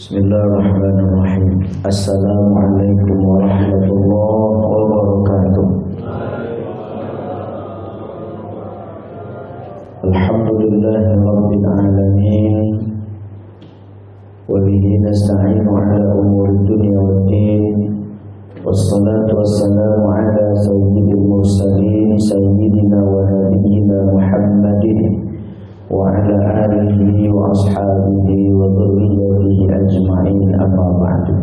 Bismillahirrahmanirrahim. Assalamualaikum warahmatullahi wabarakatuh. Alhamdulillahi rabbil alamin. Wa bihi nasta'inu ala umuri dunya waddin. Wassalatu wassalamu ala sayyidil mursalin sayyidina wa nabiyyina Muhammadin wa ala alihi wa ashabihi wa dhurriyyatihi ajma'in, amma ba'du.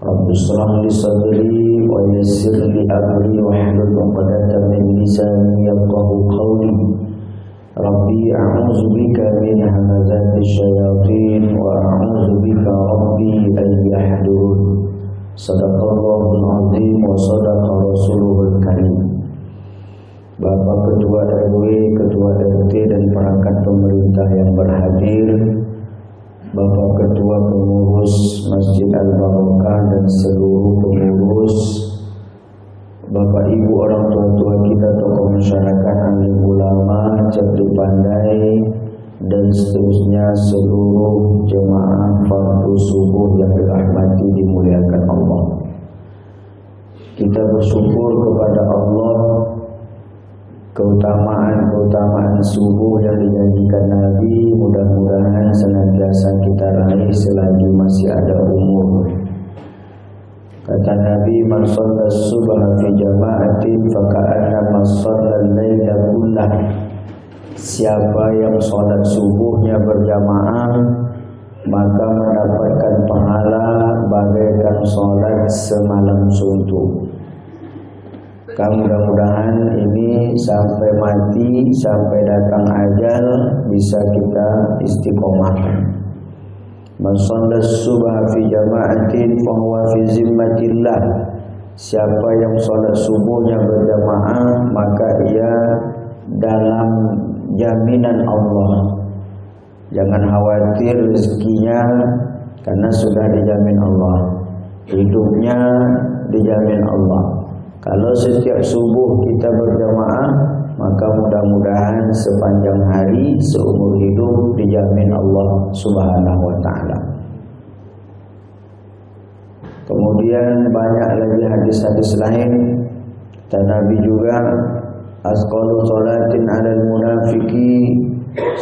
Rabbi shrah li sadri wa yassir li amri wa hlul 'uqdatam min lisani yafqahu qawli. Rabbi a'udzu bika min hamazati syayatin wa a'udzu bika rabbi an yahdurun. Shadaqallahul azim wa shadaqa rasuluhul karim. Bapak Ketua RW, Ketua RT dan perangkat pemerintah yang berhadir, Bapak Ketua Pengurus Masjid Al-Barokah dan seluruh pengurus, Bapak Ibu orang tua kita, tokoh masyarakat, alim ulama, cerdik pandai, dan seterusnya seluruh jemaah fardu subuh yang dirahmati dimuliakan Allah. Kita bersyukur kepada Allah keutamaan subuh yang dijanjikan Nabi mudah-mudahan senantiasa kita raih selagi masih ada umur. Kata Nabi, man shalla subha fi jama'atin faka'annama shalla al-laila kullah. Siapa yang sholat subuhnya berjamaah maka mendapatkan pahala bagaikan sholat semalam suntuk. Mudah-mudahan ini sampai mati, sampai datang ajal bisa kita istiqomahkan. Man shalla subha fi jama'atin fa huwa fi zimmatillah. Siapa yang sholat subuhnya berjamaah maka ia dalam jaminan Allah. Jangan khawatir rezekinya karena sudah dijamin Allah. Hidupnya dijamin Allah. Kalau setiap subuh kita berjamaah, maka mudah-mudahan sepanjang hari, seumur hidup dijamin Allah Subhanahu wa ta'ala. Kemudian banyak lagi hadis-hadis lain. Dan Nabi juga, asqalu sholatin 'alal munafiqi,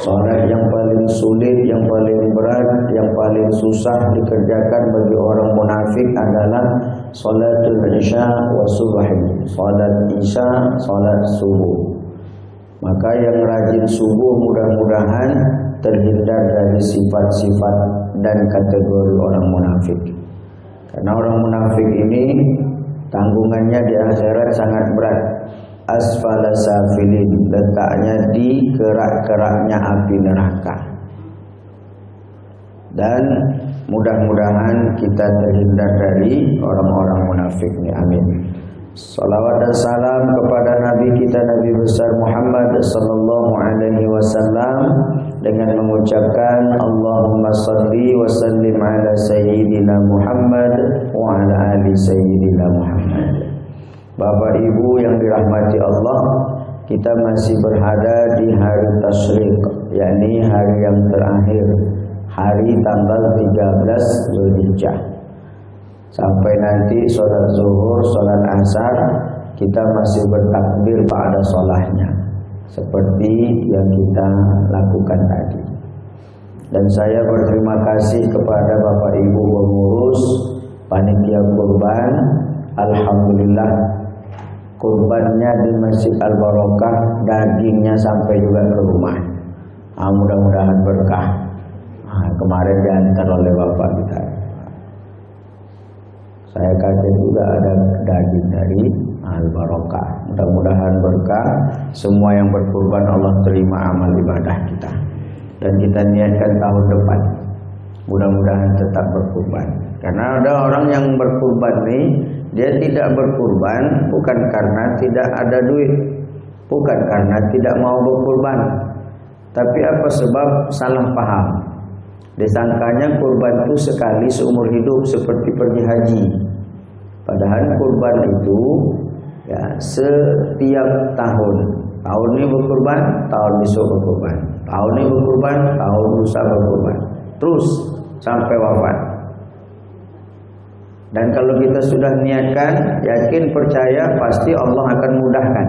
salat yang paling sulit, yang paling berat, yang paling susah dikerjakan bagi orang munafik adalah salatul isya wa subhi. Salat isya, salat subuh. Maka yang rajin subuh mudah-mudahan terhindar dari sifat-sifat dan kategori orang munafik. Karena orang munafik ini tanggungannya di akhirat sangat berat. Asfala safilin, letaknya di kerak-keraknya api neraka. Dan mudah-mudahan kita terhindar dari orang-orang munafik ini. Amin. Salawat dan salam kepada Nabi kita, Nabi besar Muhammad sallallahu alaihi wasallam, dengan mengucapkan Allahumma shalli wa sallim ala sayyidina Muhammad wa ala ali sayyidina Muhammad. Bapak Ibu yang dirahmati Allah, kita masih berada di hari tasyrik, yakni hari yang terakhir, hari tanggal 13 Zulhijjah. Sampai nanti sholat zuhur, sholat asar, kita masih bertakbir pada sholatnya, seperti yang kita lakukan tadi. Dan saya berterima kasih kepada Bapak Ibu pengurus panitia kurban. Alhamdulillah, kurbannya di Masjid Al-Barokah, dagingnya sampai juga ke rumah. Mudah-mudahan berkah. Kemarin diantar oleh Bapak kita. Saya kaget juga ada daging dari Al-Barokah. Mudah-mudahan berkah. Semua yang berkurban Allah terima amal ibadah kita. Dan kita niatkan tahun depan mudah-mudahan tetap berkurban. Karena ada orang yang berkurban nih, dia tidak berkurban bukan karena tidak ada duit, bukan karena tidak mau berkurban, tapi apa sebab salah paham. Disangkanya kurban itu sekali seumur hidup, seperti pergi haji. Padahal kurban itu ya setiap tahun. Tahun ini berkurban, tahun besok berkurban. Tahun ini berkurban, tahun lusa berkurban. Terus sampai wafat. Dan kalau kita sudah niatkan, yakin, percaya, pasti Allah akan mudahkan.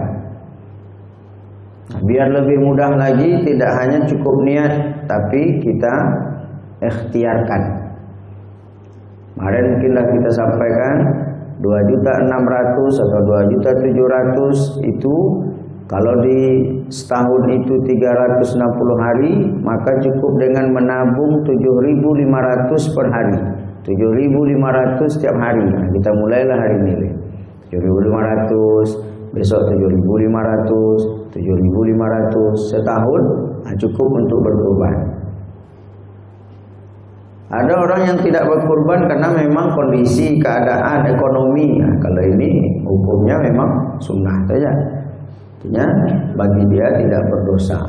Biar lebih mudah lagi, tidak hanya cukup niat, tapi kita ikhtiarkan. Kemarin mungkinlah kita sampaikan 2.600.000 atau 2.700.000 itu kalau di setahun itu 360 hari, maka cukup dengan menabung 7.500 per hari. 7.500 setiap hari. Nah, kita mulailah hari ini. 7.500, besok 7.500, 7.500 setahun, nah, cukup untuk berkorban. Ada orang yang tidak berkorban karena memang kondisi keadaan ekonomi. Nah, kalau ini hukumnya memang sunnah saja. Artinya bagi dia tidak berdosa.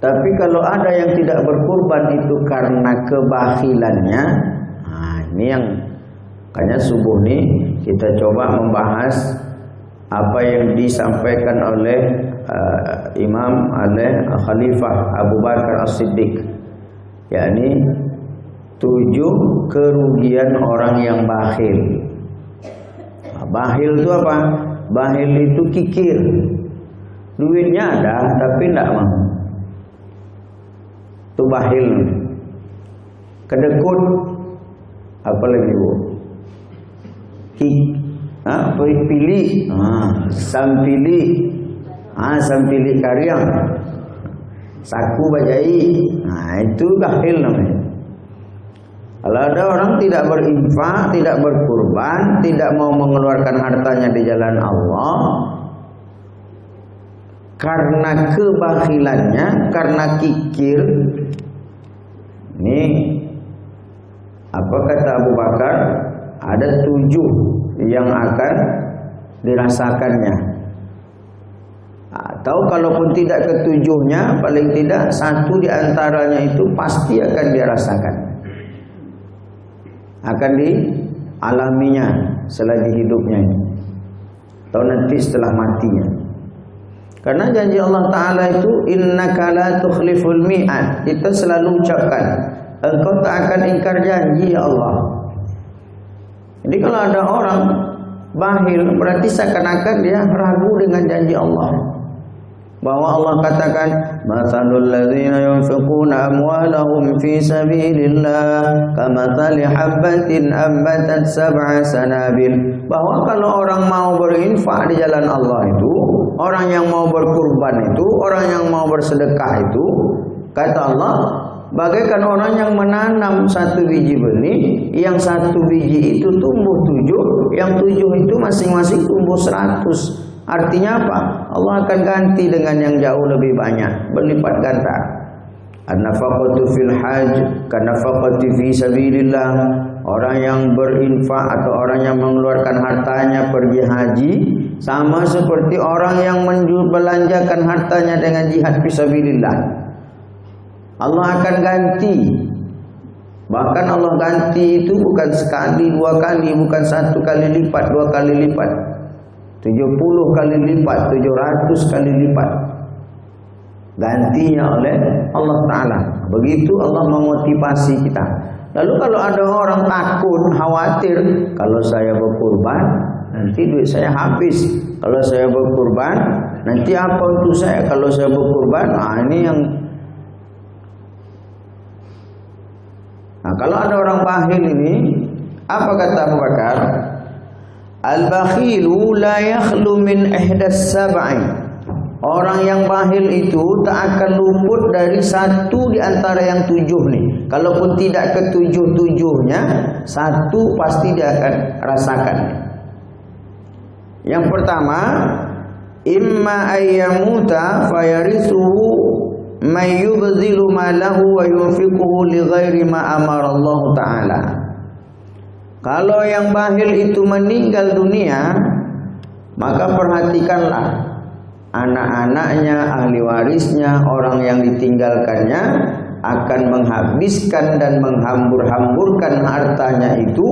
Tapi kalau ada yang tidak berkorban itu karena kebakhilannya, nah ini yang makanya subuh ini kita coba membahas apa yang disampaikan oleh Imam Khalifah Abu Bakar As-Siddiq, yakni 7 kerugian orang yang bakhil. Nah, bakhil itu apa? Bakhil itu kikir, duitnya ada tapi tidak mau. Itu bakhil. Kedekut, apa lagi bu? Pilih, sampilih, sampilih karyang, saku bajai. Nah itu bakhil namanya. Kalau ada orang tidak berinfak, tidak berkurban, tidak mau mengeluarkan hartanya di jalan Allah, karena kebakhilannya, karena kikir. Ini apa kata Abu Bakar? Ada 7 yang akan dirasakannya. Atau kalaupun tidak ke-7-nya, paling tidak 1 di antaranya itu pasti akan dirasakan. Akan dialaminya selagi hidupnya ini, atau nanti setelah matinya. Karena janji Allah Ta'ala itu innaka la tukhliful mi'ad. Kita selalu ucapkan, engkau tak akan ingkar janji ya Allah. Jadi kalau ada orang bakhil, berarti seakan-akan dia ragu dengan janji Allah. Bahwa Allah katakan, "Matsalul ladzina yunfiquna amwalahum fi sabilillah kamatsali habbatin ambatat sab'a sanabil." Bahwa kalau orang mau berinfak di jalan Allah itu, orang yang mau berkurban itu, orang yang mau bersedekah itu, kata Allah, bagaikan orang yang menanam 1 biji benih, yang 1 biji itu tumbuh 7, yang 7 itu masing-masing tumbuh 100. Artinya apa? Allah akan ganti dengan yang jauh lebih banyak, berlipat ganda. An-nafaqatu fil hajj kanafaqati fi sabilillah. Orang yang berinfak atau orang yang mengeluarkan hartanya pergi haji sama seperti orang yang membelanjakan hartanya dengan jihad fi sabilillah. Allah akan ganti. Bahkan Allah ganti itu bukan sekali, 2 kali, bukan 1 kali lipat, 2 kali lipat, 70 kali lipat, 700 kali lipat. Gantinya oleh Allah Ta'ala. Begitu Allah memotivasi kita. Lalu kalau ada orang takut, khawatir, kalau saya berkurban nanti duit saya habis. Kalau saya berkurban nanti apa untuk saya? Kalau saya berkurban, ini yang. Nah, kalau ada orang bakhil ini, apa kata Abu Bakar? Al-bakhilu la yakhlu min ihdas sab'i. Orang yang bakhil itu tak akan luput dari 1 di antara yang 7 nih. Kalaupun tidak ke 7-7-nya, 1 pasti dia akan rasakan. Yang pertama, imma ayyamuta fayarithuhu may yubdhilu malahu wa yunfiquhu li ghairi ma amara Allah Ta'ala. Kalau yang bakhil itu meninggal dunia, maka perhatikanlah anak-anaknya, ahli warisnya, orang yang ditinggalkannya akan menghabiskan dan menghambur-hamburkan hartanya itu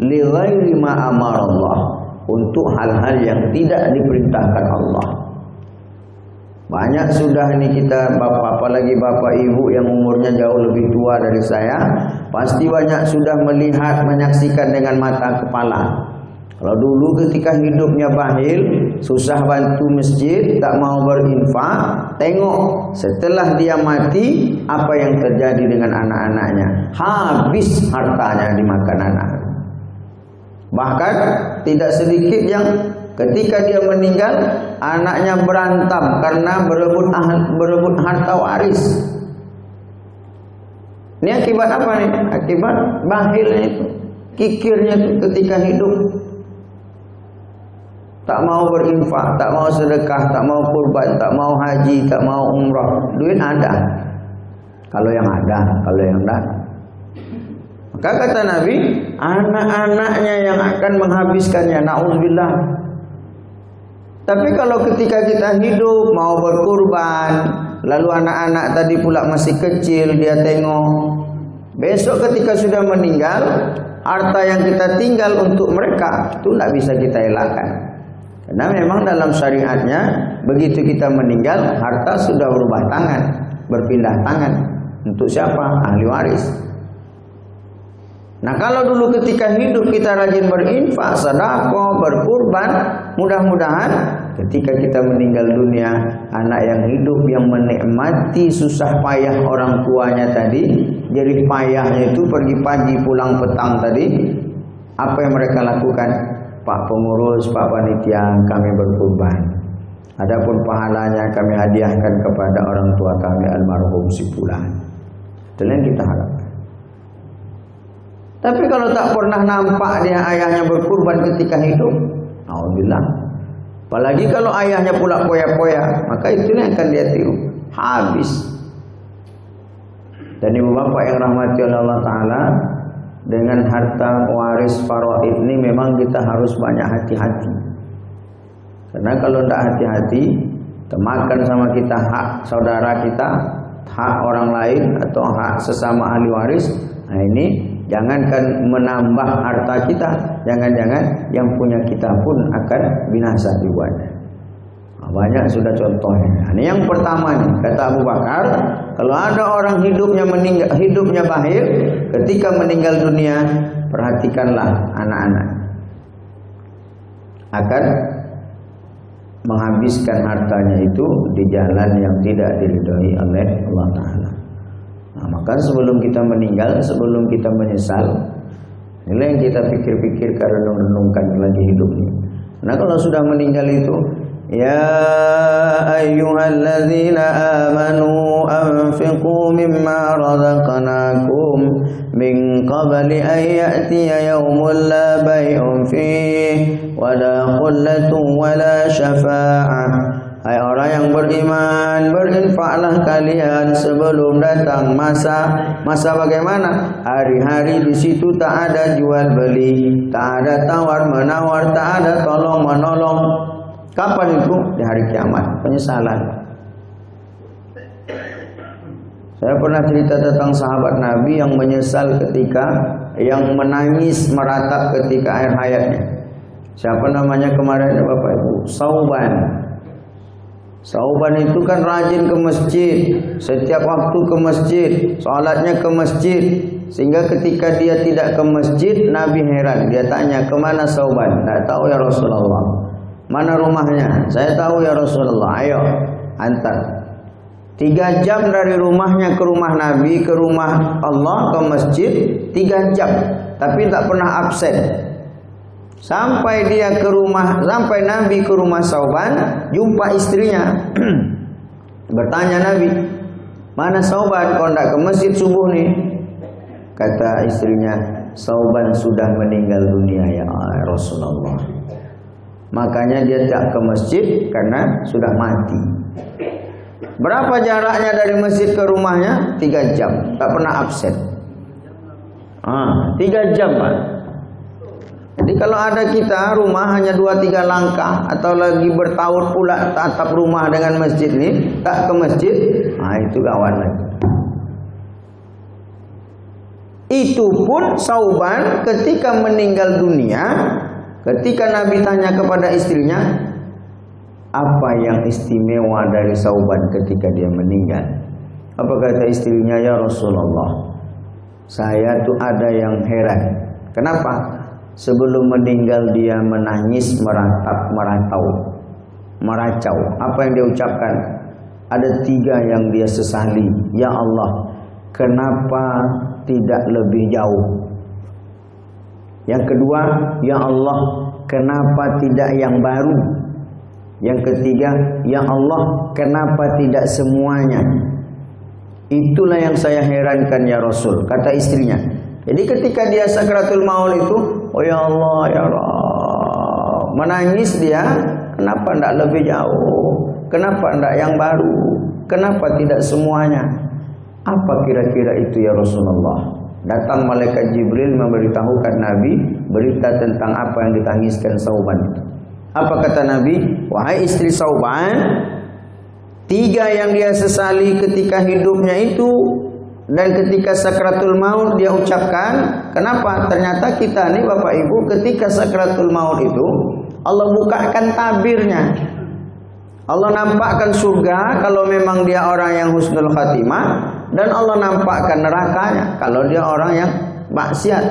li ghairi ma amarallah, untuk hal-hal yang tidak diperintahkan Allah. Banyak sudah ini kita bapak, apalagi bapak ibu yang umurnya jauh lebih tua dari saya, pasti banyak sudah melihat, menyaksikan dengan mata kepala. Kalau dulu ketika hidupnya bakhil, susah bantu masjid, tak mau berinfak, tengok setelah dia mati apa yang terjadi dengan anak-anaknya. Habis hartanya dimakan anak. Bahkan tidak sedikit yang ketika dia meninggal, anaknya berantem karena berebut harta waris. Ini akibat apa nih? Akibat bakhilnya itu, kikirnya itu ketika hidup. Tak mau berinfak, tak mau sedekah, tak mau kurban, tak mau haji, tak mau umrah. Duit ada, kalau yang ada, kalau yang enggak. Maka kata Nabi, anak-anaknya yang akan menghabiskannya. Na'udzubillah. Tapi kalau ketika kita hidup mau berkurban, lalu anak-anak tadi pula masih kecil, dia tengok. Besok ketika sudah meninggal, harta yang kita tinggal untuk mereka itu tidak bisa kita elakkan. Karena memang dalam syariatnya, begitu kita meninggal, harta sudah berubah tangan, berpindah tangan. Untuk siapa? Ahli waris. Nah, kalau dulu ketika hidup kita rajin berinfak, sedekah, berkurban, mudah-mudahan ketika kita meninggal dunia, anak yang hidup yang menikmati susah payah orang tuanya tadi, jerih payahnya itu pergi pagi pulang petang tadi, apa yang mereka lakukan? Pak pengurus, Pak panitia, kami berkurban. Adapun pahalanya kami hadiahkan kepada orang tua kami almarhum si fulan. Itu yang kita harapkan. Tapi kalau tak pernah nampak dia ayahnya berkurban ketika hidup, alhamdulillah. Apalagi kalau ayahnya pula poya-poya, maka itulah yang akan dia tiru. Habis. Dan ibu bapak yang rahmati oleh Allah Ta'ala, dengan harta waris faraid ini memang kita harus banyak hati-hati. Karena kalau tidak hati-hati, termakan sama kita hak saudara kita, hak orang lain atau hak sesama ahli waris. Nah ini jangankan menambah harta kita, jangan-jangan yang punya kita pun akan binasa juga. Banyak sudah contohnya. Ini yang pertama nih, kata Abu Bakar, kalau ada orang hidupnya bakhil, ketika meninggal dunia, perhatikanlah anak-anak akan menghabiskan hartanya itu di jalan yang tidak diridhoi oleh Allah Ta'ala. Nah, maka sebelum kita meninggal, sebelum kita menyesal, inilah yang kita pikir-pikirkan, renung-renungkan lagi hidupnya. Nah, kalau sudah meninggal itu, ya ayyuhalladzina amanu anfiqu mimma razaqnakum min qabli an ya'tiya yawmun la bay'un fihi wa la khullatun wa la syafa'ah. Hai orang yang beriman, berinfaklah kalian sebelum datang masa bagaimana? Hari-hari di situ tak ada jual beli, tak ada tawar menawar, tak ada tolong menolong. Kapan itu? Di hari kiamat, penyesalan. Saya pernah cerita tentang sahabat Nabi yang menyesal ketika, yang menangis meratap ketika akhir hayatnya. Siapa namanya kemarin Bapak Ibu? Sauban. Sauban itu kan rajin ke masjid, setiap waktu ke masjid, sholatnya ke masjid. Sehingga ketika dia tidak ke masjid, Nabi heran. Dia tanya, kemana Sauban? Tak tahu ya Rasulullah. Mana rumahnya? Saya tahu ya Rasulullah. Ayo, antar. 3 jam dari rumahnya ke rumah Nabi, ke rumah Allah, ke masjid, 3 jam. Tapi tak pernah absen. Sampai dia ke rumah, sampai Nabi ke rumah Sauban, jumpa istrinya. Bertanya Nabi, mana Sauban? Kau tidak ke masjid subuh nih? Kata istrinya, Sauban sudah meninggal dunia ya Rasulullah. Makanya dia tak ke masjid karena sudah mati. Berapa jaraknya dari masjid ke rumahnya? 3 jam, tak pernah absen. 3 jam Pak. Jadi kalau ada kita rumah hanya 2-3 langkah atau lagi bertaut pula atap rumah dengan masjid ini, tak ke masjid, itu kawan lagi. Itu pun Sauban ketika meninggal dunia, ketika Nabi tanya kepada istrinya, apa yang istimewa dari Sauban ketika dia meninggal? Apa kata istrinya? Ya Rasulullah, saya tuh ada yang heran. Kenapa? Sebelum meninggal dia menangis, meracau. Apa yang dia ucapkan? Ada 3 yang dia sesali. Ya Allah, kenapa tidak lebih jauh? Yang kedua, ya Allah, kenapa tidak yang baru? Yang ketiga, ya Allah, kenapa tidak semuanya? Itulah yang saya herankan ya Rasul, kata istrinya. Jadi ketika dia sakratul maut itu, oh ya Allah, ya Allah, menangis dia, kenapa tidak lebih jauh? Kenapa tidak yang baru? Kenapa tidak semuanya? Apa kira-kira itu ya Rasulullah? Datang malaikat Jibril memberitahukan Nabi berita tentang apa yang ditangiskan Sauban. Apa kata Nabi? Wahai istri Sauban, 3 yang dia sesali ketika hidupnya itu dan ketika sakratul maut dia ucapkan. Kenapa? Ternyata kita nih Bapak Ibu, ketika sakratul maut itu Allah bukakan tabirnya. Allah nampakkan surga kalau memang dia orang yang husnul khatimah, dan Allah nampakkan nerakanya kalau dia orang yang maksiat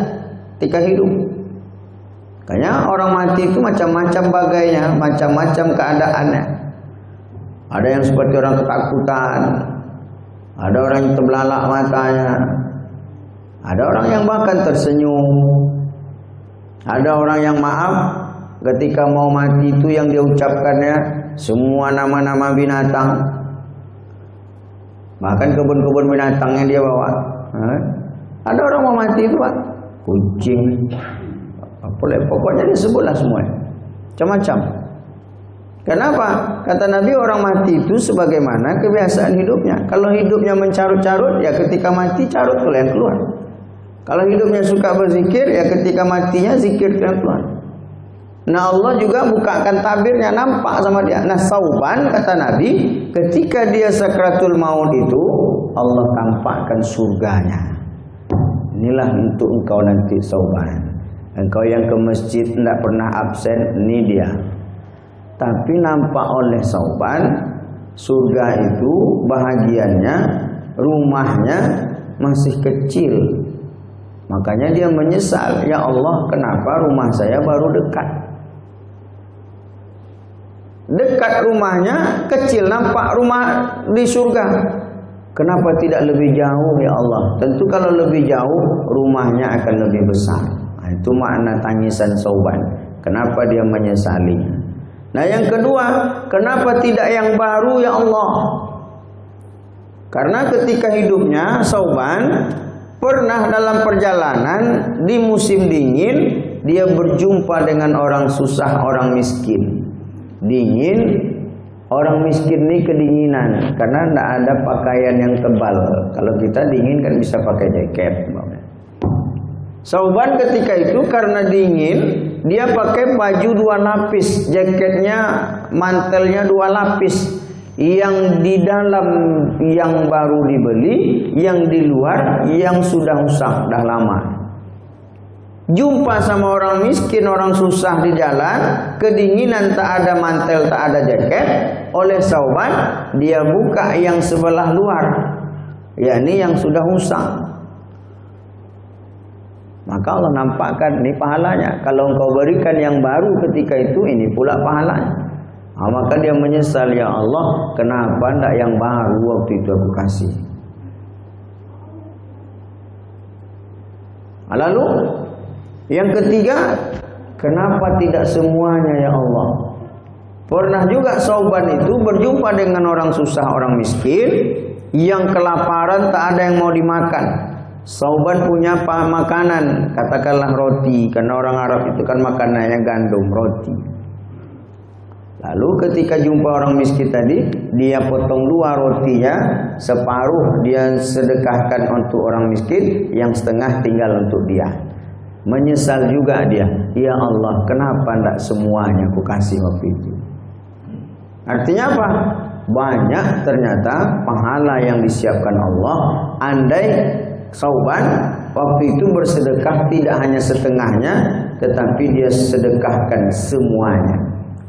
ketika hidup. Makanya orang mati itu macam-macam bagainya, macam-macam keadaannya. Ada yang seperti orang ketakutan, ada orang yang terbelalak matanya, ada orang yang bahkan tersenyum, ada orang yang maaf ketika mau mati itu yang dia ucapkannya semua nama-nama binatang, bahkan kebun-kebun binatang yang dia bawa. Ada orang mau mati itu Pak, kucing, pokoknya disebutlah semuanya, macam-macam. Kenapa? Kata Nabi, orang mati itu sebagaimana kebiasaan hidupnya. Kalau hidupnya mencarut-carut, ya ketika mati carut yang keluar. Kalau hidupnya suka berzikir, ya ketika matinya zikir yang keluar. Nah Allah juga bukakan tabirnya, nampak sama dia. Nah Sauban, kata Nabi, ketika dia sakratul maut itu Allah tampakkan surganya. Inilah untuk engkau nanti Sauban. Engkau yang ke masjid tidak pernah absen, ini dia. Tapi nampak oleh Sauban, surga itu bahagiannya, rumahnya masih kecil. Makanya dia menyesal, ya Allah, kenapa rumah saya baru dekat? Dekat rumahnya kecil, nampak rumah di surga. Kenapa tidak lebih jauh ya Allah? Tentu kalau lebih jauh rumahnya akan lebih besar. Nah, itu makna tangisan Sauban. Kenapa dia menyesali? Nah yang kedua, kenapa tidak yang baru ya Allah? Karena ketika hidupnya Sauban pernah dalam perjalanan di musim dingin dia berjumpa dengan orang susah, orang miskin. Dingin, orang miskin ini kedinginan karena tidak ada pakaian yang tebal. Kalau kita dingin kan bisa pakai jaket. Sauban ketika itu karena dingin dia pakai baju 2 lapis, jaketnya, mantelnya 2 lapis. Yang di dalam yang baru dibeli, yang di luar yang sudah usah, dah lama. Jumpa sama orang miskin, orang susah di jalan, kedinginan, tak ada mantel, tak ada jaket. Oleh Sauban, dia buka yang sebelah luar, yakni yang sudah usang. Maka Allah nampakkan ini pahalanya. Kalau engkau berikan yang baru ketika itu, ini pula pahalanya. Maka dia menyesal, ya Allah, kenapa tidak yang baru waktu itu aku kasih? Lalu yang ketiga, kenapa tidak semuanya ya Allah? Pernah juga Sauban itu berjumpa dengan orang susah, orang miskin yang kelaparan, tak ada yang mau dimakan. Sauban punya makanan, katakanlah roti, karena orang Arab itu kan makanannya gandum, roti. Lalu ketika jumpa orang miskin tadi, dia potong 2 rotinya, separuh dia sedekahkan untuk orang miskin, yang setengah tinggal untuk dia. Menyesal juga dia, ya Allah, kenapa tidak semuanya aku kasih waktu itu? Artinya apa? Banyak ternyata pahala yang disiapkan Allah. Andai Sauban waktu itu bersedekah tidak hanya setengahnya, tetapi dia sedekahkan semuanya.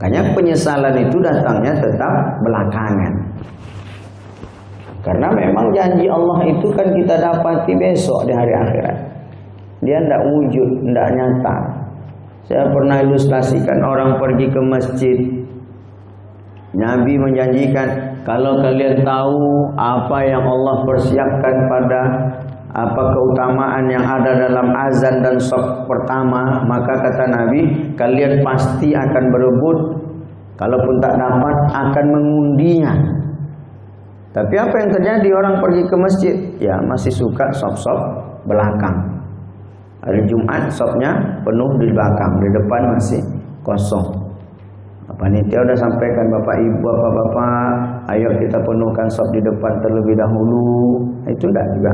Makanya penyesalan itu datangnya tetap belakangan. Karena memang janji Allah itu kan kita dapati besok di hari akhirat. Dia tidak wujud, tidak nyata. Saya pernah ilustrasikan orang pergi ke masjid. Nabi menjanjikan, kalau kalian tahu apa yang Allah persiapkan pada apa keutamaan yang ada dalam azan dan shaf pertama, maka kata Nabi, kalian pasti akan berebut. Kalaupun tak dapat, akan mengundinya. Tapi apa yang terjadi? Orang pergi ke masjid, ya masih suka shaf-shaf belakang. Hari Jumat shafnya penuh di belakang, di depan masih kosong. Panitia sudah sampaikan, Bapak Ibu, Bapak-bapak, ayo kita penuhkan shaf di depan terlebih dahulu. Itu tidak juga.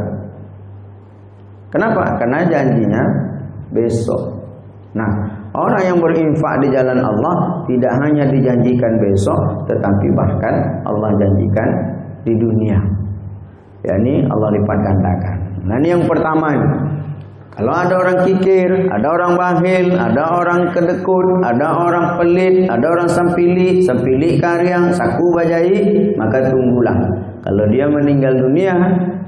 Kenapa? Karena janjinya besok. Nah, orang yang berinfak di jalan Allah tidak hanya dijanjikan besok, tetapi bahkan Allah janjikan di dunia. yakni Allah lipat gandakan. Nah, ini yang pertama. Kalau ada orang kikir, ada orang bakhil, ada orang kedekut, ada orang pelit, ada orang sampili karyang, saku bajai, maka tunggulah. Kalau dia meninggal dunia,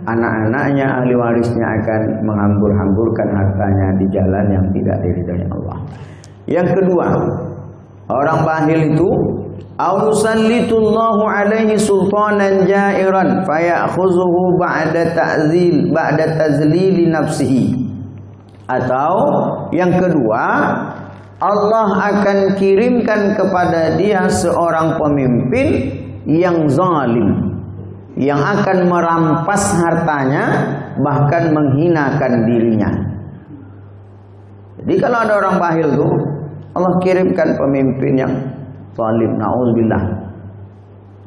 anak-anaknya, ahli warisnya akan menghambur-hamburkan hartanya di jalan yang tidak diridhai Allah. Yang kedua, orang bakhil itu au yusallitullahu alaihi sultanan jairan fayakhuzuhu ba'da tazlili nafsihi. Atau yang kedua, Allah akan kirimkan kepada dia seorang pemimpin yang zalim, yang akan merampas hartanya, bahkan menghinakan dirinya. Jadi kalau ada orang bakhil itu, Allah kirimkan pemimpin yang zalim, na'udzubillah.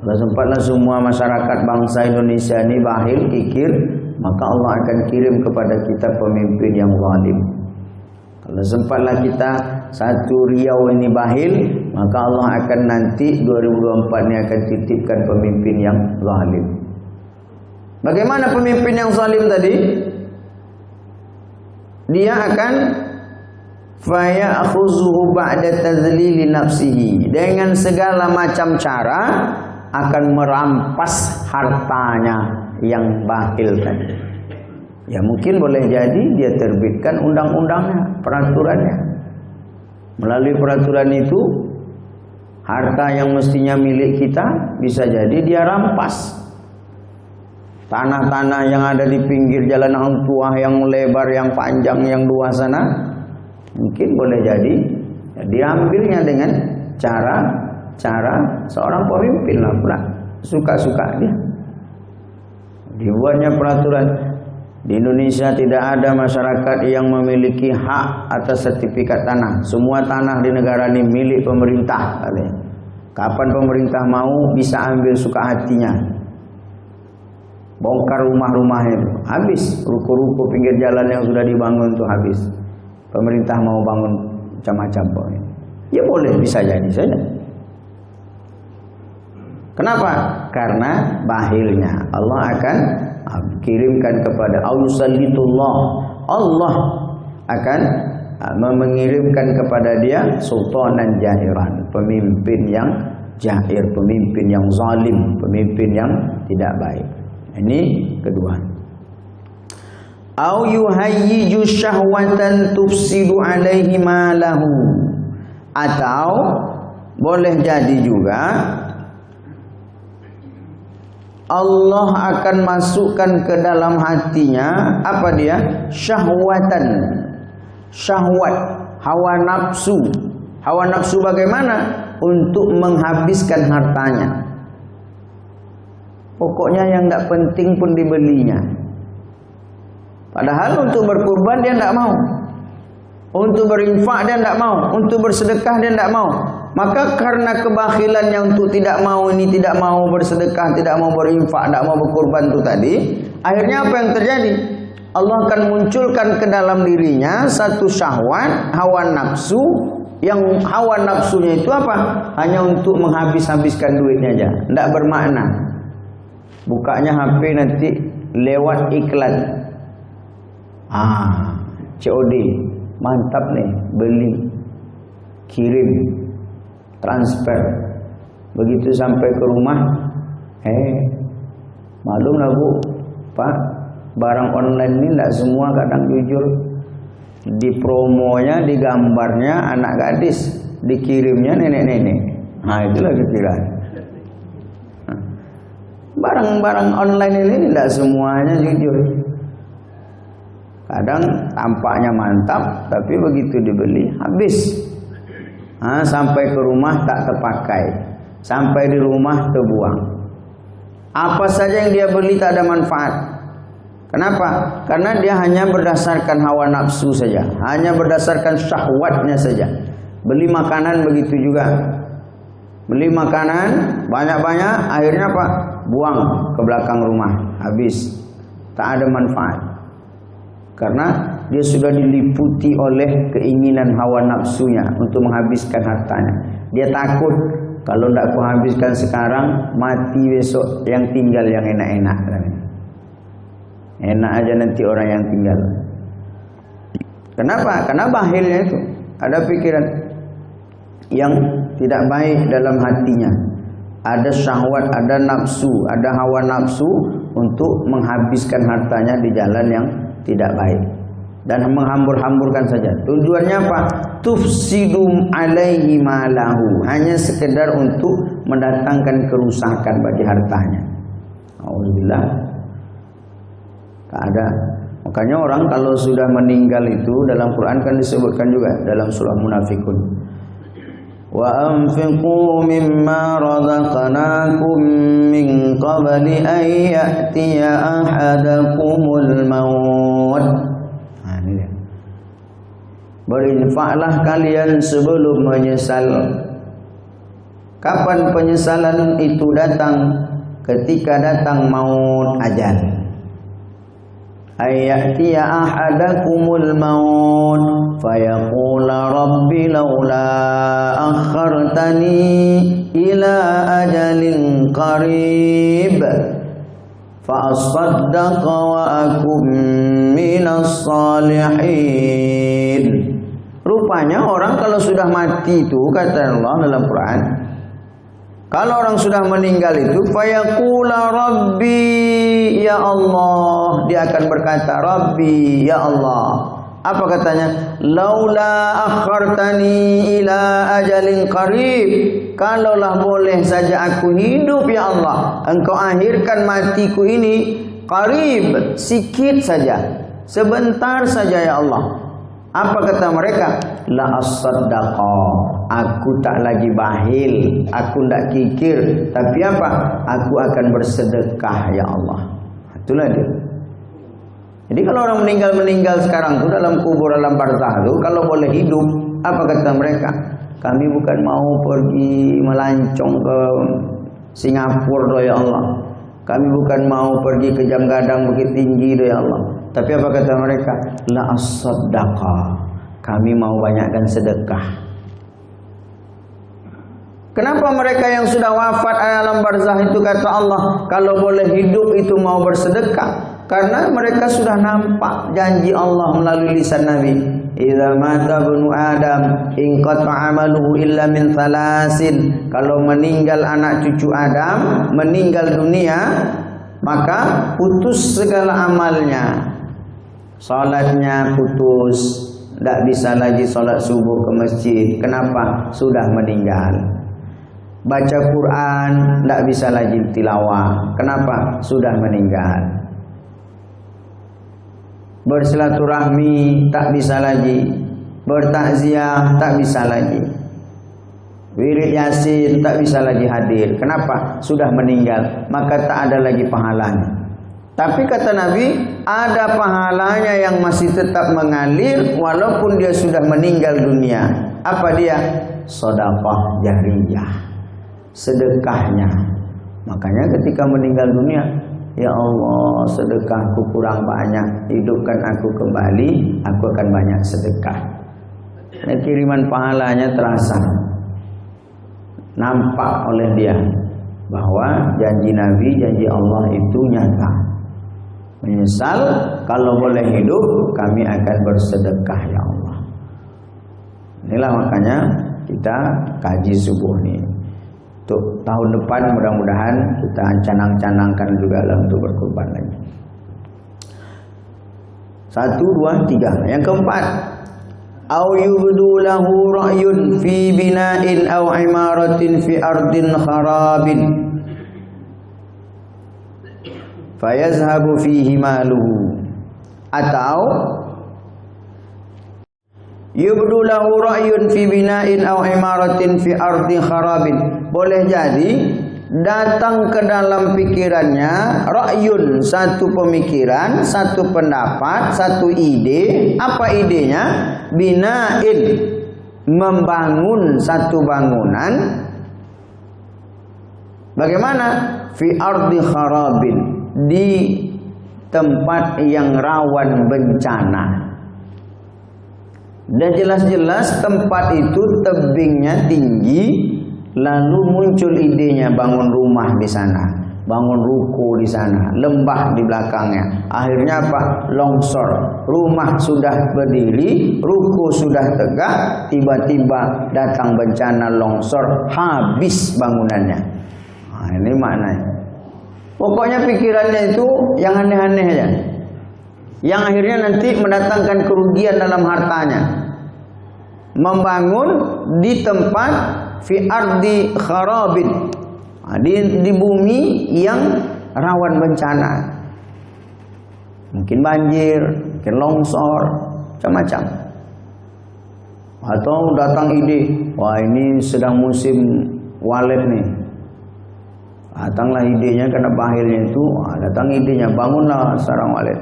Kalau sempatlah semua masyarakat bangsa Indonesia ini bakhil, kikir, maka Allah akan kirim kepada kita pemimpin yang zalim. Kalau sempatlah kita satu Riau ini bakhil, maka Allah akan nanti 2024 ini akan titipkan pemimpin yang zalim. Bagaimana pemimpin yang zalim tadi? Dia akan fayakhuzuhu ba'da tazlili nafsihi, dengan segala macam cara akan merampas hartanya yang bakhil tadi. Ya mungkin boleh jadi dia terbitkan undang-undangnya, peraturannya. Melalui peraturan itu, harta yang mestinya milik kita bisa jadi dia rampas. Tanah-tanah yang ada di pinggir jalan Angkuah yang lebar, yang panjang, yang luas sana, mungkin boleh jadi ya, diambilnya dengan cara seorang pemimpin lah pula, suka-suka dia. Dibuatnya peraturan. Di Indonesia tidak ada masyarakat yang memiliki hak atas sertifikat tanah. Semua tanah di negara ini milik pemerintah. Kapan pemerintah mau bisa ambil suka hatinya. Bongkar rumah-rumahnya itu habis. Ruko-ruko pinggir jalan yang sudah dibangun itu habis. Pemerintah mau bangun macam-macam. Ya boleh, bisa jadi saja. Kenapa? Karena bakhilnya. Allah akan kirimkan kepada Ausalitullah. Allah akan mengirimkan kepada dia sultanan jahiran, pemimpin yang jahir, pemimpin yang zalim, pemimpin yang tidak baik. Ini kedua. Au yuhayyiju syahwatan tufsidu alaihi malahu. Atau boleh jadi juga Allah akan masukkan ke dalam hatinya apa dia? Syahwatan. Syahwat, hawa nafsu. Hawa nafsu bagaimana? Untuk menghabiskan hartanya. Pokoknya yang tidak penting pun dibelinya. Padahal untuk berkurban dia tidak mau. Untuk berinfak dia tidak mau. Untuk bersedekah dia tidak mau. Maka karena kebakhilannya untuk tidak mau ini, tidak mau bersedekah, tidak mau berinfak, tidak mau berkurban itu tadi, akhirnya apa yang terjadi? Allah akan munculkan ke dalam dirinya satu syahwat, hawa nafsu, yang hawa nafsunya itu apa? Hanya untuk menghabis-habiskan duitnya aja, tidak bermakna. Bukanya HP nanti lewat iklan. COD, mantap nih, beli, kirim. transfer. Begitu sampai ke rumah, malum lah Bu, Pak, barang online ini tidak semua kadang jujur. Di promonya, di gambarnya anak gadis, dikirimnya nenek-nenek. Nah itulah pikiran. Barang-barang online ini tidak semuanya jujur. Kadang tampaknya mantap, tapi begitu dibeli habis. Sampai ke rumah tak terpakai, sampai di rumah terbuang. Apa saja yang dia beli tak ada manfaat. Kenapa? Karena dia hanya berdasarkan hawa nafsu saja, hanya berdasarkan syahwatnya saja. Beli makanan begitu juga. Beli makanan banyak-banyak, akhirnya apa? Buang ke belakang rumah, habis. Tak ada manfaat. Karena dia sudah diliputi oleh keinginan hawa nafsunya untuk menghabiskan hartanya. Dia takut kalau tidak kuhabiskan sekarang, mati besok, yang tinggal yang enak-enak. Enak aja nanti orang yang tinggal. Kenapa? Karena bahilnya itu ada pikiran yang tidak baik dalam hatinya. Ada syahwat, ada nafsu, ada hawa nafsu untuk menghabiskan hartanya di jalan yang tidak baik dan menghambur-hamburkan saja. Tujuannya apa? Tufsidum alaihi malahu, hanya sekedar untuk mendatangkan kerusakan bagi hartanya. Alhamdulillah. Tak ada. Makanya orang kalau sudah meninggal itu dalam Quran kan disebutkan juga dalam surah Munafikun. Wa anfiqu mimma razaqnakum min qabli an ya'tiya ahadakumul maut. Ini dia. Berinfaklah kalian sebelum menyesal. Kapan penyesalan itu datang? Ketika datang maut, ajal. Ayatiya ahadakumul maut fayaqula rabbi laula akhartani ila ajalin qarib fa asaddaqa wa akum minas salihin. Rupanya orang kalau sudah mati itu, kata Allah dalam Quran, kalau orang sudah meninggal itu, fayaqula rabbi ya Allah, dia akan berkata rabbi ya Allah. Apa katanya? Laula akhartani ila ajalin qarib, kalaulah boleh saja aku hidup ya Allah, engkau akhirkan matiku ini qarib, sikit saja, sebentar saja ya Allah. Apa kata mereka? La as-saddaqa, aku tak lagi bahil, aku tak kikir, tapi apa? Aku akan bersedekah ya Allah. Itulah dia. Jadi kalau orang meninggal sekarang itu dalam kubur, dalam barzah itu, kalau boleh hidup, apa kata mereka? Kami bukan mau pergi melancong ke Singapura ya Allah. Kami bukan mau pergi ke Jam Gadang Bukit Tinggi ya Allah. Tapi apa kata mereka? La as-saddaqa, kami mau banyakkan sedekah. Kenapa mereka yang sudah wafat alam barzah itu kata Allah kalau boleh hidup itu mau bersedekah? Karena mereka sudah nampak janji Allah melalui lisan Nabi. Idza mata ibnu Adam inqata 'amaluhu illa min thalasin. Kalau meninggal anak cucu Adam, meninggal dunia, maka putus segala amalnya. Salatnya putus, tidak bisa lagi salat subuh ke masjid. Kenapa? Sudah meninggal. Baca Quran tidak bisa lagi tilawah. Kenapa? Sudah meninggal. Bersilaturahmi tak bisa lagi, bertakziah tak bisa lagi, wirid yasin tak bisa lagi hadir. Kenapa? Sudah meninggal, maka tak ada lagi pahalanya. Tapi kata Nabi, ada pahalanya yang masih tetap mengalir walaupun dia sudah meninggal dunia. Apa dia? Sedekah jariyah, sedekahnya. Makanya ketika meninggal dunia, ya Allah, sedekahku kurang banyak, hidupkan aku kembali, aku akan banyak sedekah. Dan kiriman pahalanya terasa, nampak oleh dia bahwa janji Nabi, janji Allah itu nyata. Menyesal, kalau boleh hidup, kami akan bersedekah ya Allah. Inilah makanya kita kaji subuh nih. Untuk tahun depan mudah-mudahan kita canang-canangkan juga lah untuk berkurban lagi. 1, 2, 3. Yang keempat, au yubdu lahu ra'yun fi bina'in aw imaratin fi ardin kharabin fayazhabu fihi maluhu, atau yubdu lahu ra'yun fi bina'in aw imaratin fi ardin kharabin. Boleh jadi datang ke dalam pikirannya ra'yun, satu pemikiran, satu pendapat, satu ide. Apa idenya? Bina'in, membangun satu bangunan. Bagaimana? Fi ardi kharabin, di tempat yang rawan bencana. Dan jelas-jelas tempat itu tebingnya tinggi, lalu muncul idenya bangun rumah di sana, bangun ruko di sana, lembah di belakangnya. Akhirnya apa? Longsor. Rumah sudah berdiri, ruko sudah tegak, tiba-tiba datang bencana longsor, habis bangunannya. Nah, ini maknanya. Pokoknya pikirannya itu yang aneh-aneh aja, yang akhirnya nanti mendatangkan kerugian dalam hartanya. Membangun di tempat fi ardi kharabin, di bumi yang rawan bencana, mungkin banjir, mungkin longsor, macam-macam. Atau datang ide, wah ini sedang musim walet nih, datanglah idenya karena bahilnya itu, datang idenya, bangunlah sarang walet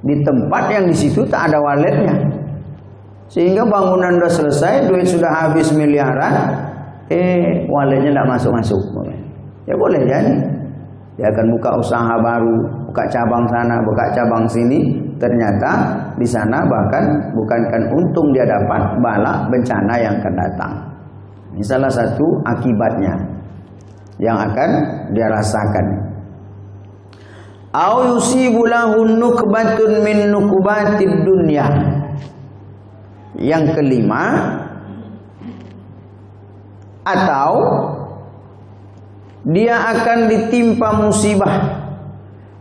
di tempat yang di situ tak ada waletnya. Sehingga bangunan sudah selesai, duit sudah habis miliaran, waletnya tidak masuk-masuk. Ya boleh jadi. Dia akan buka usaha baru, buka cabang sana, buka cabang sini. Ternyata di sana bahkan bukankan untung dia dapat, bala bencana yang akan datang. Ini salah satu akibatnya yang akan dia rasakan. Au yusibu lahu nukbatun min nukubatid dunya. Yang kelima, atau dia akan ditimpa musibah,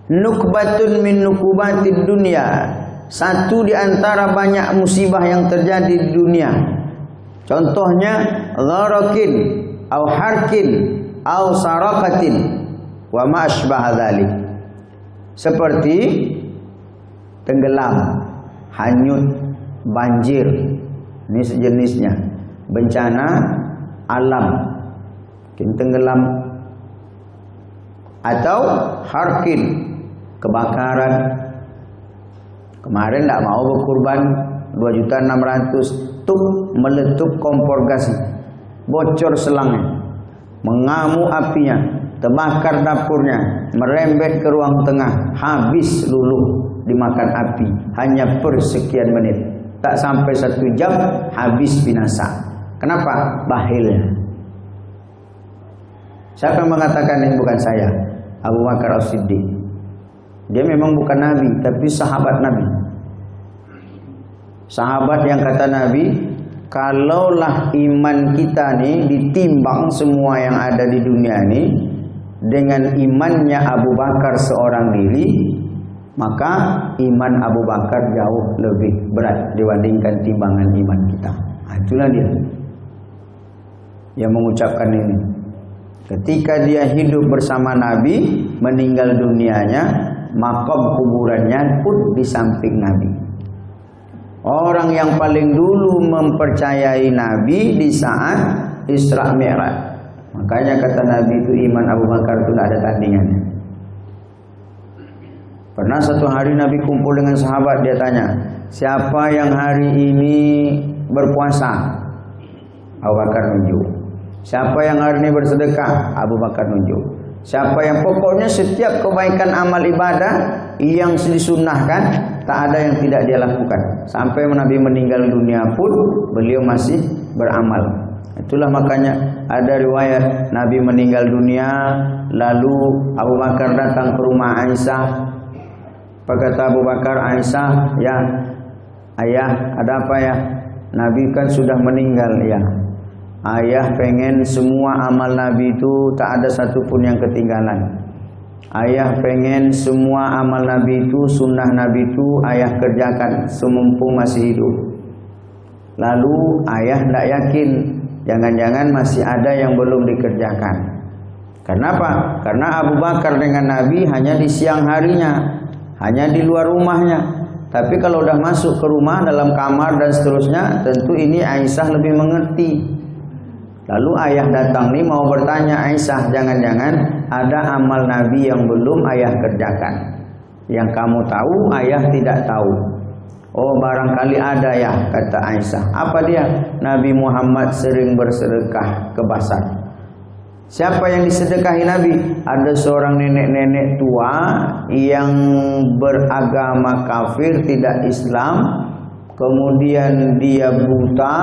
nukbatun min nukubatid dunya, satu di antara banyak musibah yang terjadi di dunia. Contohnya gharakin au harkin au sarakatin wa ma asbaha dzalik. Seperti tenggelam, hanyut, banjir, ini sejenisnya, bencana alam, mungkin tenggelam, atau harkin, kebakaran. Kemarin tidak mau berkurban 2.600.000, tuh meletup kompor gas, bocor selangnya, mengamuk apinya, terbakar dapurnya, merembet ke ruang tengah, habis luluh dimakan api hanya per sekian menit, tak sampai 1 jam habis binasa. Kenapa? Bahilnya. Siapa yang mengatakan ini? Bukan saya, Abu Bakar As-Siddiq. Dia memang bukan Nabi, tapi sahabat Nabi. Sahabat yang kata Nabi, kalaulah iman kita nih ditimbang semua yang ada di dunia ini dengan imannya Abu Bakar seorang diri, maka iman Abu Bakar jauh lebih berat dibandingkan timbangan iman kita. Itulah dia yang mengucapkan ini. Ketika dia hidup bersama Nabi, meninggal dunianya, makam kuburannya pun di samping Nabi. Orang yang paling dulu mempercayai Nabi di saat Isra Mi'raj. Makanya kata Nabi itu iman Abu Bakar itu tidak ada tandingannya. Pernah satu hari Nabi kumpul dengan sahabat, dia tanya, siapa yang hari ini berpuasa? Abu Bakar nunjuk. Siapa yang hari ini bersedekah? Abu Bakar nunjuk. Siapa yang pokoknya setiap kebaikan amal ibadah yang disunnahkan, tak ada yang tidak dia lakukan. Sampai Nabi meninggal dunia pun beliau masih beramal. Itulah makanya ada riwayat Nabi meninggal dunia, lalu Abu Bakar datang ke rumah Aisyah. Berkata Abu Bakar, Aisyah, ya ayah, ada apa ya? Nabi kan sudah meninggal, ya. Ayah pengen semua amal Nabi itu tak ada satupun yang ketinggalan. Ayah pengen semua amal Nabi itu, sunnah Nabi itu ayah kerjakan semumpung masih hidup. Lalu ayah tidak yakin, jangan-jangan masih ada yang belum dikerjakan. Kenapa? Karena Abu Bakar dengan Nabi hanya di siang harinya, hanya di luar rumahnya. Tapi kalau udah masuk ke rumah, dalam kamar dan seterusnya, tentu ini Aisyah lebih mengerti. Lalu ayah datang nih mau bertanya, Aisyah, jangan-jangan ada amal Nabi yang belum ayah kerjakan, yang kamu tahu ayah tidak tahu. Oh, barangkali ada ya, kata Aisyah. Apa dia? Nabi Muhammad sering bersedekah ke pasar. Siapa yang disedekahi Nabi? Ada seorang nenek-nenek tua yang beragama kafir, tidak Islam. Kemudian dia buta.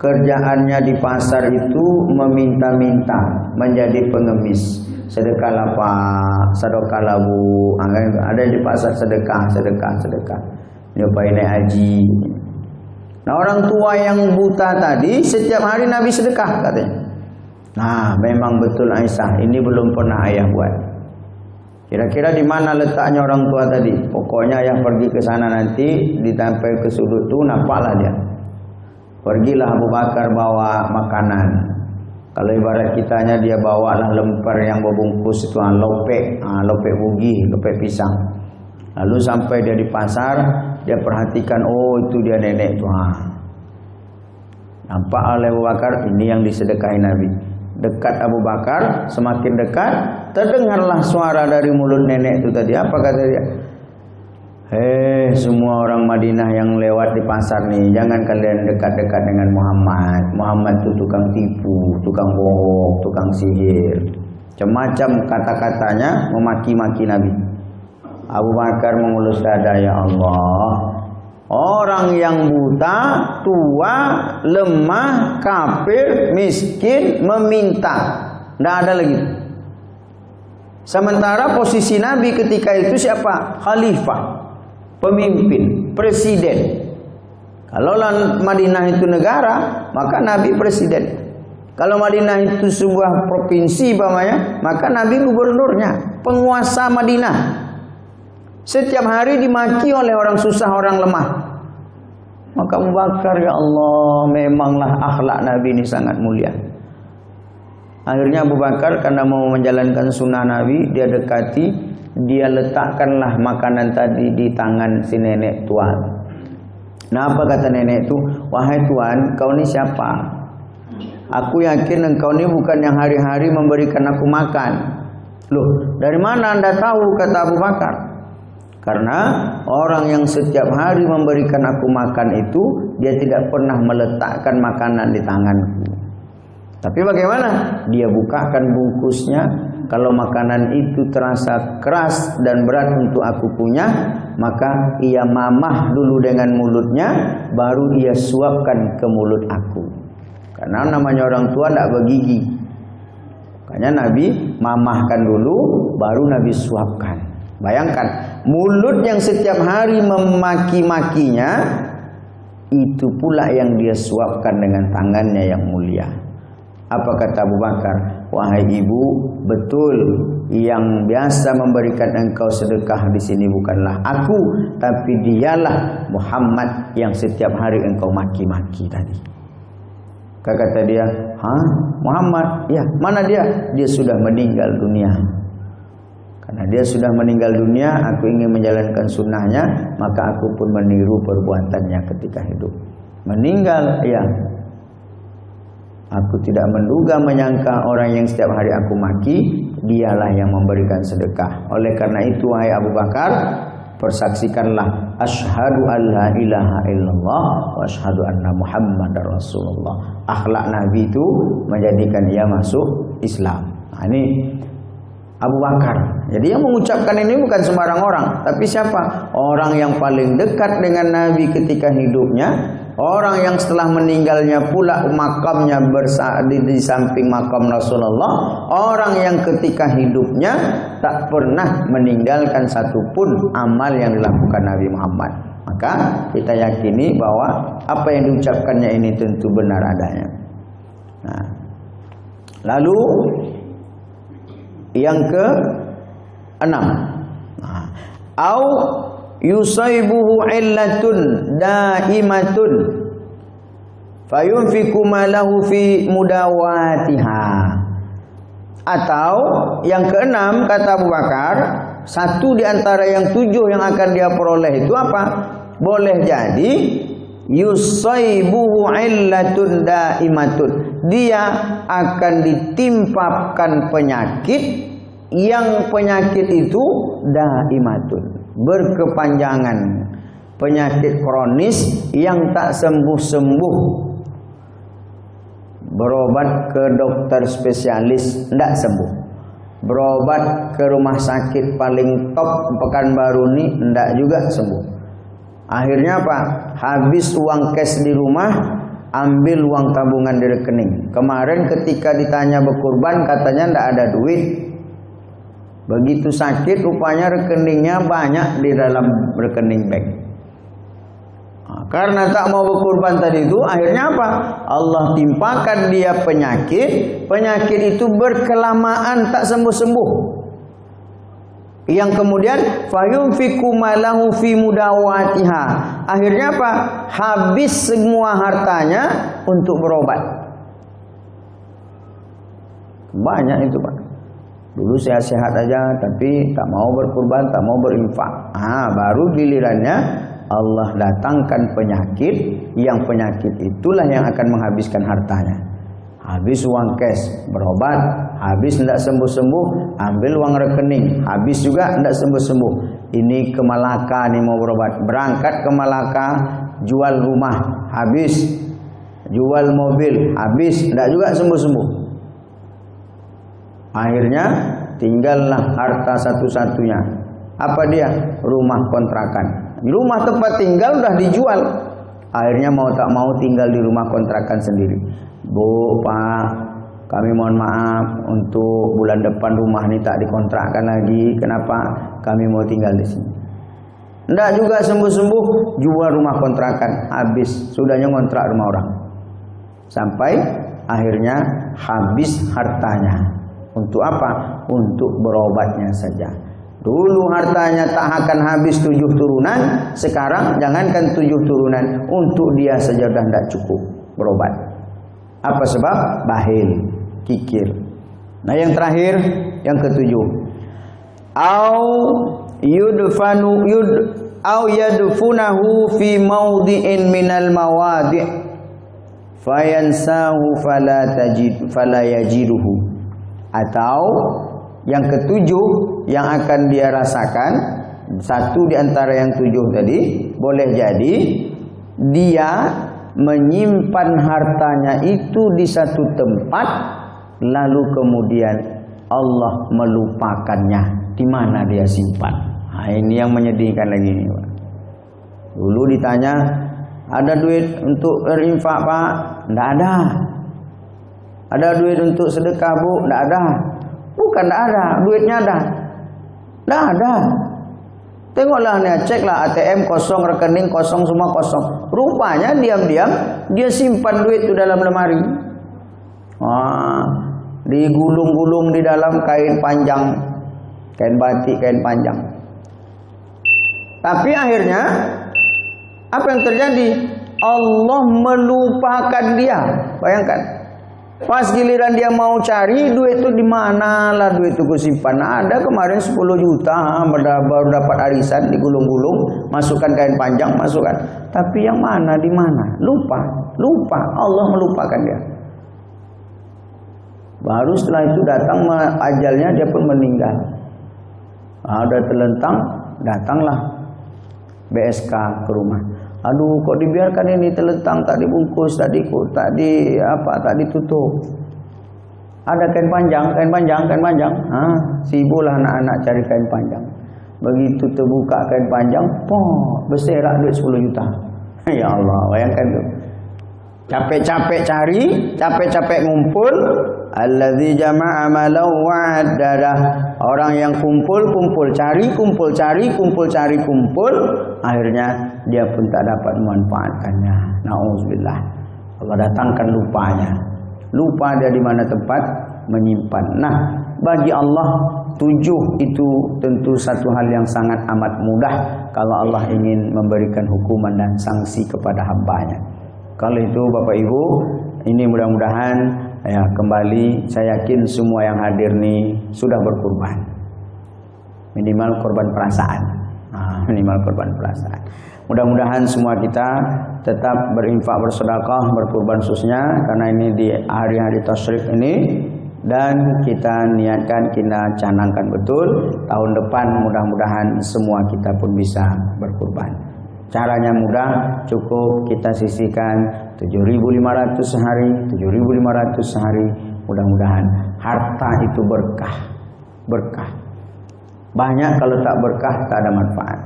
Kerjaannya di pasar itu meminta-minta, menjadi pengemis. Sedekahlah Pak, sedekahlah Bu. Ada di pasar sedekah. Nyobain naik haji. Nah, orang tua yang buta tadi setiap hari Nabi sedekah katanya. Nah, memang betul Aisyah, ini belum pernah ayah buat. Kira-kira di mana letaknya orang tua tadi? Pokoknya ayah pergi ke sana nanti, ditampai ke sudut tu, nampaklah dia. Pergilah Abu Bakar bawa makanan. Kalau ibarat kitanya dia bawalah lemper yang berbungkus itu lopek bugi, lopek pisang. Lalu sampai dia di pasar, dia perhatikan, oh itu dia nenek itu. Nampak oleh Abu Bakar, ini yang disedekahi Nabi. Dekat Abu Bakar, semakin dekat, terdengarlah suara dari mulut nenek itu tadi. Apa kata dia? Semua orang Madinah yang lewat di pasar nih, jangan kalian dekat-dekat dengan Muhammad. Muhammad itu tukang tipu, tukang bohong, tukang sihir. Macam-macam kata-katanya memaki-maki Nabi. Abu Bakar mengulus dada, ya Allah. Orang yang buta, tua, lemah, kafir, miskin, meminta. Tidak ada lagi. Sementara posisi Nabi ketika itu siapa? Khalifah. Pemimpin, presiden. Kalau Madinah itu negara, maka Nabi presiden. Kalau Madinah itu sebuah provinsi, maka Nabi gubernurnya, penguasa Madinah. Setiap hari dimaki oleh orang susah, orang lemah. Maka Abu Bakar, ya Allah, memanglah akhlak Nabi ini sangat mulia. Akhirnya Abu Bakar karena mau menjalankan sunnah Nabi, dia dekati. Dia letakkanlah makanan tadi di tangan si nenek tua. Nah, apa kata nenek itu? Wahai tuan, kau ni siapa? Aku yakin engkau ni bukan yang hari-hari memberikan aku makan. Loh, dari mana anda tahu? Kata Abu Bakar. Karena orang yang setiap hari memberikan aku makan itu, dia tidak pernah meletakkan makanan di tanganku. Tapi bagaimana? Dia bukakan bungkusnya. Kalau makanan itu terasa keras dan berat untuk aku punya, maka ia mamah dulu dengan mulutnya, baru ia suapkan ke mulut aku. Karena namanya orang tua tidak bergigi. Makanya Nabi mamahkan dulu, baru Nabi suapkan. Bayangkan, mulut yang setiap hari memaki-makinya, itu pula yang dia suapkan dengan tangannya yang mulia. Apa kata Abu Bakar? Wahai ibu, betul yang biasa memberikan engkau sedekah di sini bukanlah aku, tapi dialah Muhammad yang setiap hari engkau maki-maki tadi. Kata dia, Muhammad? Ya, mana dia? Dia sudah meninggal dunia. Karena dia sudah meninggal dunia, aku ingin menjalankan sunnahnya, maka aku pun meniru perbuatannya ketika hidup. Meninggal, ya. Aku tidak menduga menyangka orang yang setiap hari aku maki, dialah yang memberikan sedekah. Oleh karena itu, wahai Abu Bakar, persaksikanlah asyhadu an la ilaha illallah wa asyhadu anna Muhammadar Rasulullah. Akhlak Nabi itu menjadikan ia masuk Islam. Nah, ini Abu Bakar. Jadi yang mengucapkan ini bukan sembarang orang, tapi siapa? Orang yang paling dekat dengan Nabi ketika hidupnya, orang yang setelah meninggalnya pula makamnya di samping makam Rasulullah, orang yang ketika hidupnya tak pernah meninggalkan satupun amal yang dilakukan Nabi Muhammad. Maka kita yakini bahwa apa yang diucapkannya ini tentu benar adanya. Nah, lalu yang ke-6, au yusaibuhu illatun daimatun fayunfiku malahu fi mudawatiha. Atau yang ke-6 kata Abu Bakar, satu di antara yang 7 yang akan dia peroleh itu apa? Boleh jadi yusaibuhu illatun daimatun, dia akan ditimpakan penyakit yang penyakit itu daimatun, berkepanjangan, penyakit kronis yang tak sembuh-sembuh. Berobat ke dokter spesialis tidak sembuh, berobat ke rumah sakit paling top Pekanbaru ini tidak juga sembuh. Akhirnya apa? Habis uang cash di rumah, ambil uang tabungan di rekening. Kemarin ketika ditanya berkurban katanya tidak ada duit. Begitu sakit rupanya rekeningnya banyak di dalam rekening bank. Karena tak mau berkurban tadi itu, akhirnya apa? Allah timpakan dia penyakit. Penyakit itu berkelamaan tak sembuh-sembuh. Yang kemudian fayunfiku malahu fi mudawatiha. Akhirnya apa? Habis semua hartanya untuk berobat. Banyak itu Pak. Dulu sehat-sehat aja tapi tak mau berkurban, tak mau berinfak. Baru gilirannya Allah datangkan penyakit, yang penyakit itulah yang akan menghabiskan hartanya. Habis uang cash, berobat, habis tidak sembuh-sembuh, ambil uang rekening, habis juga tidak sembuh-sembuh. Ini ke Malaka nih mau berobat, berangkat ke Malaka, jual rumah, habis, jual mobil, habis, tidak juga sembuh-sembuh. Akhirnya tinggallah harta satu-satunya. Apa dia? Rumah kontrakan. Rumah tempat tinggal udah dijual. Akhirnya mau tak mau tinggal di rumah kontrakan sendiri. Bu, Pak, kami mohon maaf untuk bulan depan rumah ini tak dikontrakkan lagi. Kenapa? Kami mau tinggal di sini. Nggak juga sembuh-sembuh, jual rumah kontrakan, habis. Sudahnya ngontrak rumah orang. Sampai akhirnya habis hartanya. Untuk apa? Untuk berobatnya saja. Dulu hartanya tak akan habis 7 turunan, sekarang jangankan 7 turunan, untuk dia saja sudah tidak cukup berobat. Apa sebab? Bahil, kikir. Nah yang terakhir, yang ke-7, au yadfunahu fi mawdi'in minal mawadi' fayansahu fala yajiduhu. Atau yang ke-7 yang akan dia rasakan, satu di antara yang 7 tadi, boleh jadi dia menyimpan hartanya itu di satu tempat, lalu kemudian Allah melupakannya di mana dia simpan. Ini yang menyedihkan lagi nih, Pak. Dulu ditanya, ada duit untuk berinfak Pak? Tidak ada. Ada duit untuk sedekah Bu? Tidak ada. Bukan tidak ada, duitnya ada. Tidak ada. Tengoklah nih, ceklah ATM kosong, rekening kosong, semua kosong. Rupanya diam-diam dia simpan duit itu dalam lemari. Digulung-gulung di dalam kain panjang, kain batik, kain panjang. Tapi akhirnya apa yang terjadi? Allah melupakan dia. Bayangkan. Pas giliran dia mau cari duit itu di mana lah duit itu kusimpan. Ada kemarin 10 juta baru dapat arisan, digulung-gulung, masukkan kain panjang, masukkan. Tapi yang mana di mana? Lupa. Allah melupakan dia. Baru setelah itu datang ajalnya, dia pun meninggal. Ada terlentang, datanglah BSK ke rumah. Aduh, kok dibiarkan ini terlentang, tak dibungkus, tak ditutup. Ada kain panjang. Sibuklah anak-anak cari kain panjang. Begitu terbuka kain panjang, berserak duit 10 juta. Ya Allah, bayangkan tuh. Capek-capek cari, capek-capek ngumpul. Allazi jama'a malau wa'addadah. Orang yang kumpul, cari. Akhirnya dia pun tak dapat memanfaatkannya. Na'udzubillah. Allah datangkan lupanya. lupa dia di mana tempat menyimpan. Nah, bagi Allah 7 itu tentu satu hal yang sangat amat mudah kalau Allah ingin memberikan hukuman dan sanksi kepada hambanya. Kalau itu Bapak Ibu, ini mudah-mudahan ya kembali saya yakin semua yang hadir nih sudah berkurban. Minimal korban perasaan. Minimal korban perasaan. Mudah-mudahan semua kita tetap berinfak, bersedekah, berkurban khususnya karena ini di hari-hari tasyrik ini. Dan kita niatkan, kita canangkan betul tahun depan mudah-mudahan semua kita pun bisa berkurban. Caranya mudah, cukup kita sisihkan 7.500 sehari, 7.500 sehari. Mudah-mudahan harta itu berkah. Berkah. Banyak kalau tak berkah tak ada manfaat.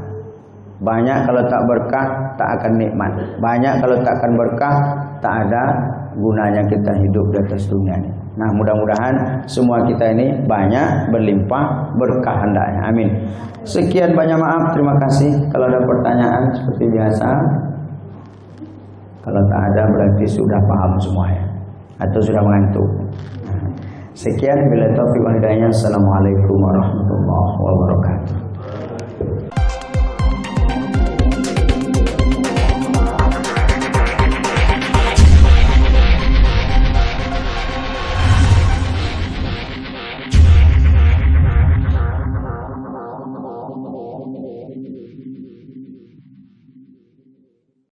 Banyak kalau tak berkah tak akan nikmat. Banyak kalau tak akan berkah tak ada gunanya kita hidup di atas dunia ini. Nah, mudah-mudahan semua kita ini banyak, berlimpah, berkah hendaknya. Amin. Sekian, banyak maaf, terima kasih. Kalau ada pertanyaan seperti biasa. Kalau tak ada berarti sudah paham semua ya, atau sudah mengantuk. Sekian, bila taufiq wal hidayah. Assalamualaikum warahmatullahi wabarakatuh.